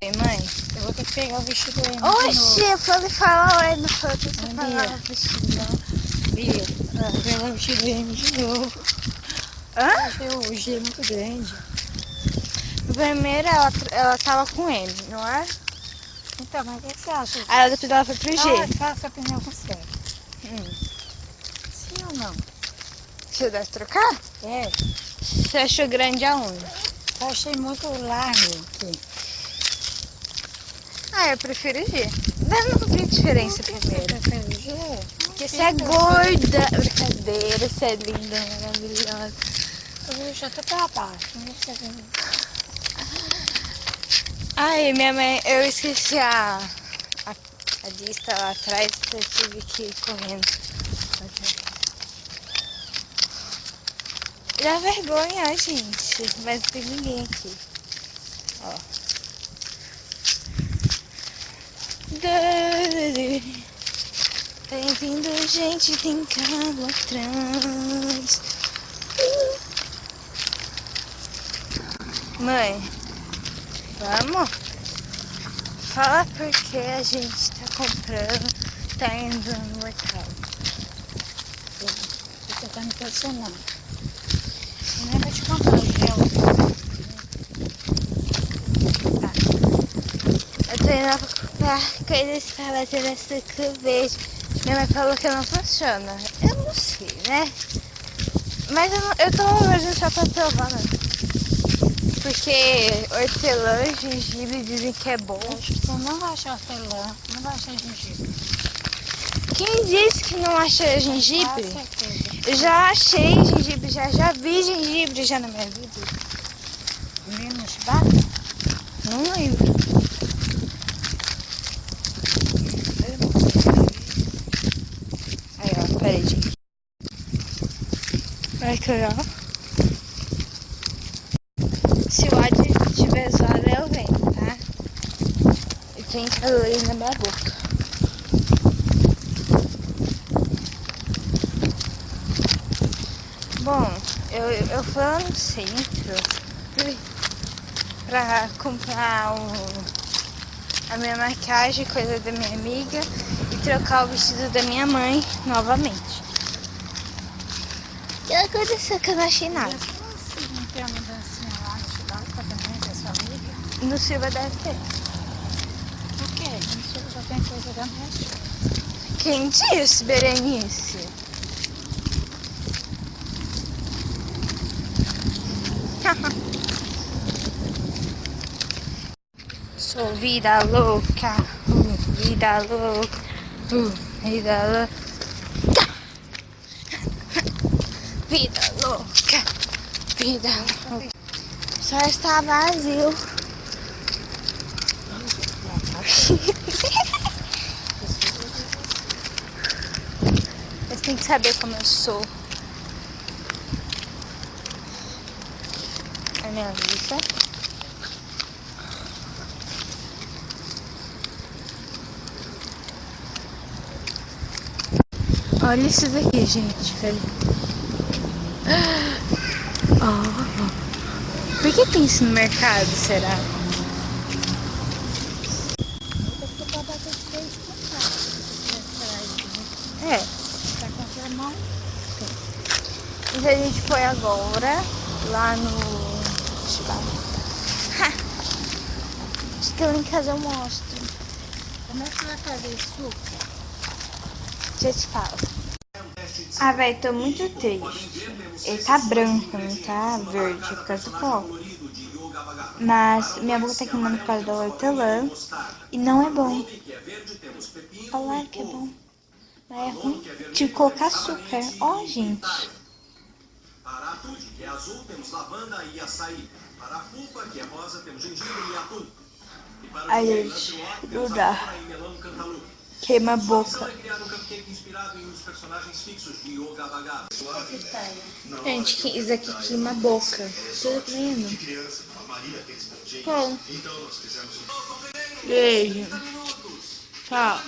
Mãe, Eu vou ter que pegar o vestido aí. Oxi, eu falei falar, não foi que você falava vestido, não. Bia, vou pegar o vestido aí de novo. Hã? Hoje é muito grande. Primeiro ela tava com M, não é? Então, mas o que você acha? Aí depois ela foi pro G. Faça pneu com certo. Sim ou não? Você deve trocar? É. Você achou grande aonde? Eu achei muito largo aqui. Ah, eu prefiro G. Eu não vi diferença primeiro. Você prefere o G? Porque você é gorda. Brincadeira, você é linda, maravilhosa. Eu já tô pra baixo. Não sei se Ai, minha mãe, eu esqueci a lista lá atrás, eu tive que ir correndo. Dá vergonha, gente, mas não tem ninguém aqui. Ó. Bem-vindo, gente, tem carro atrás. Mãe, vamos? Fala porque a gente tá comprando, tá indo no mercado. você tá me pressionando. Eu nem vou te comprar o gel. Eu tô indo pra comprar coisas pra bater nessa verde. Minha mãe falou que não funciona. Eu não sei, né? Mas eu tô usando só pra provar, né? Porque hortelã, gengibre dizem que é bom. Eu acho que você não vai achar hortelã, não vai achar gengibre. Quem disse que não acha gengibre? Com certeza. Eu já achei gengibre, já vi gengibre já na minha vida. Menos chibata? Não lembro. Aí, ó, peraí, gente. Olha aqui, ó. Se o áudio estiver zoado, eu venho, tá? E tem calor na minha boca. Bom, eu fui lá no centro pra comprar a minha maquiagem, coisa da minha amiga, e trocar o vestido da minha mãe novamente. O que aconteceu que eu não achei nada? Se não tem uma mudancinha lá no chibata também, da sua amiga. No Silva deve ter. Por quê? No Silva só tem coisa da minha. Quem disse, Berenice? Sou vida louca, vida louca, vida louca, vida louca, vida louca. Só está vazio. Vocês têm que saber como eu sou. A minha vista. Olha isso daqui, gente. Oh. Por que tem isso no mercado, será? É. Tá com a mão? Então a gente foi agora lá no Chibata. Acho que eu em casa eu mostro. Como é que você vai fazer isso? Já te falo. Ah, velho, tô muito triste. Ele tá branco, não tá verde, por causa do foco. Mas minha boca tá queimando por causa da hortelã. E não é bom. Falaram que é bom. Mas é ruim. Tive que colocar açúcar. Ó, gente. Para a tude, que é azul, temos lavanda e açaí. Para a pulpa, que é rosa, temos gengibre e atum. E para o Ai, lancelot, gente, temos não dá. abóbora e melão cantaloupe. Queima a Sua missão boca. é criar um cupcake inspirado em um dos personagens fixos de Yoga Bhagat. Gente, isso aqui queima a boca. Tá vendo? Bom. Beijo. Tchau.